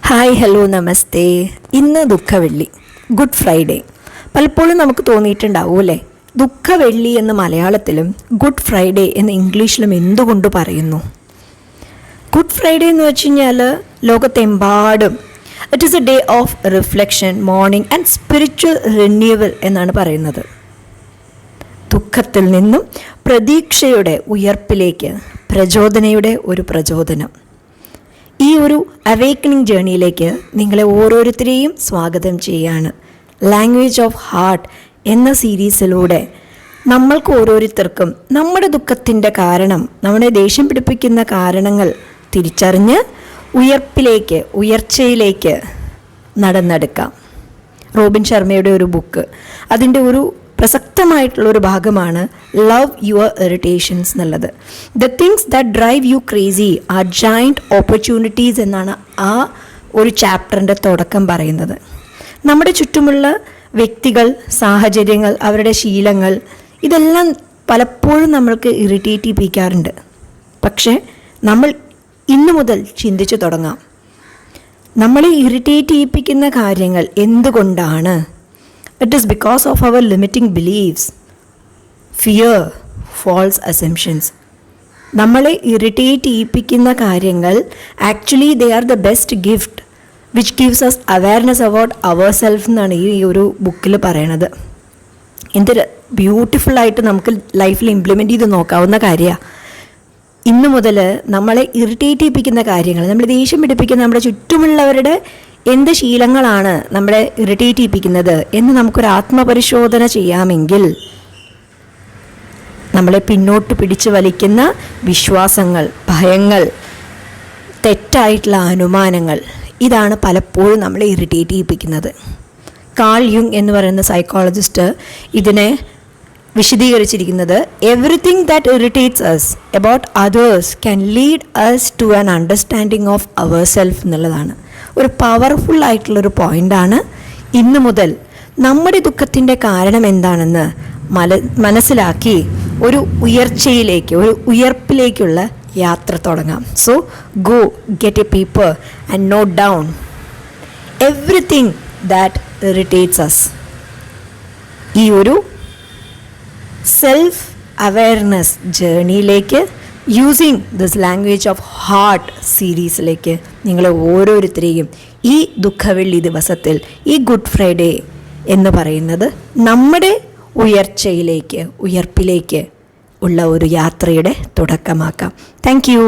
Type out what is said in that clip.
Hi hello നമസ്തേ. ഇന്ന് ദുഃഖവെള്ളി, good Friday. പലപ്പോഴും നമുക്ക് തോന്നിയിട്ടുണ്ടാവും അല്ലേ, ദുഃഖവെള്ളി എന്ന് മലയാളത്തിലും ഗുഡ് ഫ്രൈഡേ എന്ന് ഇംഗ്ലീഷിലും എന്തുകൊണ്ട് പറയുന്നു? ഗുഡ് ഫ്രൈഡേ എന്ന് വെച്ച് കഴിഞ്ഞാൽ ലോകത്തെമ്പാടും it is a day of reflection, mourning and spiritual renewal എന്നാണ് പറയുന്നത്. ദുഃഖത്തിൽ നിന്നും പ്രതീക്ഷയുടെ ഉയർപ്പിലേക്ക് പ്രചോദനയുടെ ഒരു പ്രചോദനം. ഈ ഒരു അവേക്കണിംഗ് ജേണിയിലേക്ക് നിങ്ങളെ ഓരോരുത്തരെയും സ്വാഗതം ചെയ്യാണ്. ലാംഗ്വേജ് ഓഫ് ഹാർട്ട് എന്ന സീരീസിലൂടെ നമ്മൾക്ക് ഓരോരുത്തർക്കും നമ്മുടെ ദുഃഖത്തിൻ്റെ കാരണം, നമ്മുടെ ദേഷ്യം പിടിപ്പിക്കുന്ന കാരണങ്ങൾ തിരിച്ചറിഞ്ഞ് ഉയർപ്പിലേക്ക്, ഉയർച്ചയിലേക്ക് നടന്നെടുക്കാം. റോബിൻ ശർമ്മയുടെ ഒരു ബുക്ക്, അതിൻ്റെ ഒരു പ്രസക്തമായിട്ടുള്ളൊരു ഭാഗമാണ് ലവ് യുവർ ഇറിറ്റേഷൻസ് എന്നുള്ളത്. The things that drive you crazy are giant opportunities എന്നാണ് ആ ഒരു ചാപ്റ്ററിൻ്റെ തുടക്കം പറയുന്നത്. നമ്മുടെ ചുറ്റുമുള്ള വ്യക്തികൾ, സാഹചര്യങ്ങൾ, അവരുടെ ശീലങ്ങൾ, ഇതെല്ലാം പലപ്പോഴും നമ്മൾക്ക് ഇറിറ്റേറ്റ് ചെയ്യിപ്പിക്കാറുണ്ട്. പക്ഷേ നമ്മൾ ഇന്നു മുതൽ ചിന്തിച്ചു തുടങ്ങാം, നമ്മളെ ഇറിറ്റേറ്റ് ചെയ്യിപ്പിക്കുന്ന കാര്യങ്ങൾ എന്തുകൊണ്ടാണ്? It is because of our limiting beliefs, fear, false assumptions. നമ്മളെ ഇറിറ്റേറ്റ് ചെയ്യിപ്പിക്കുന്ന കാര്യങ്ങൾ actually they are the best gift which gives us awareness about our self എന്നാണ് ഈ ഒരു ബുക്കിൽ പറയണത്. എന്തൊരു ബ്യൂട്ടിഫുള്ളായിട്ട് നമുക്ക് ലൈഫിൽ ഇംപ്ലിമെൻ്റ് ചെയ്ത് നോക്കാവുന്ന കാര്യമാണ്. ഇന്നു മുതൽ നമ്മളെ ഇറിറ്റേറ്റ് ചെയ്യിപ്പിക്കുന്ന കാര്യങ്ങൾ, നമ്മൾ ദേഷ്യം പിടിപ്പിക്കുന്ന നമ്മുടെ ചുറ്റുമുള്ളവരുടെ എന്ത് ശീലങ്ങളാണ് നമ്മളെ ഇറിറ്റേറ്റ് ചെയ്യിപ്പിക്കുന്നത് എന്ന് നമുക്കൊരു ആത്മപരിശോധന ചെയ്യാമെങ്കിൽ നമ്മളെ പിന്നോട്ട് പിടിച്ചു വലിക്കുന്ന വിശ്വാസങ്ങൾ, ഭയങ്ങൾ, തെറ്റായിട്ടുള്ള അനുമാനങ്ങൾ, ഇതാണ് പലപ്പോഴും നമ്മളെ ഇറിറ്റേറ്റ് ചെയ്യിപ്പിക്കുന്നത്. കാൾ യുങ് എന്ന് പറയുന്ന സൈക്കോളജിസ്റ്റ് ഇതിനെ വിശദീകരിച്ചിരിക്കുന്നത്, everything that irritates us about others can lead us to an understanding of our self എന്നുള്ളതാണ്. ഒരു പവർഫുള്ളായിട്ടുള്ളൊരു പോയിൻ്റാണ്. ഇന്നു മുതൽ നമ്മുടെ ദുഃഖത്തിൻ്റെ കാരണം എന്താണെന്ന് മനസ്സിലാക്കി ഒരു ഉയർച്ചയിലേക്ക്, ഒരു ഉയർപ്പിലേക്കുള്ള യാത്ര തുടങ്ങാം. So go get a paper and note down everything that irritates us. ഈ ഒരു സെൽഫ് അവെയർനെസ് ജേണിയിലേക്ക്, using this language of heart സീരീസിലേക്ക് നിങ്ങളെ ഓരോരുത്തരെയും ഈ ദുഃഖവെള്ളി ദിവസത്തിൽ, ഈ ഗുഡ് ഫ്രൈഡേ എന്ന് പറയുന്നത് നമ്മുടെ ഉയർച്ചയിലേക്ക്, ഉയർപ്പിലേക്ക് ഉള്ള ഒരു യാത്രയുടെ തുടക്കമാക്കാം. Thank you.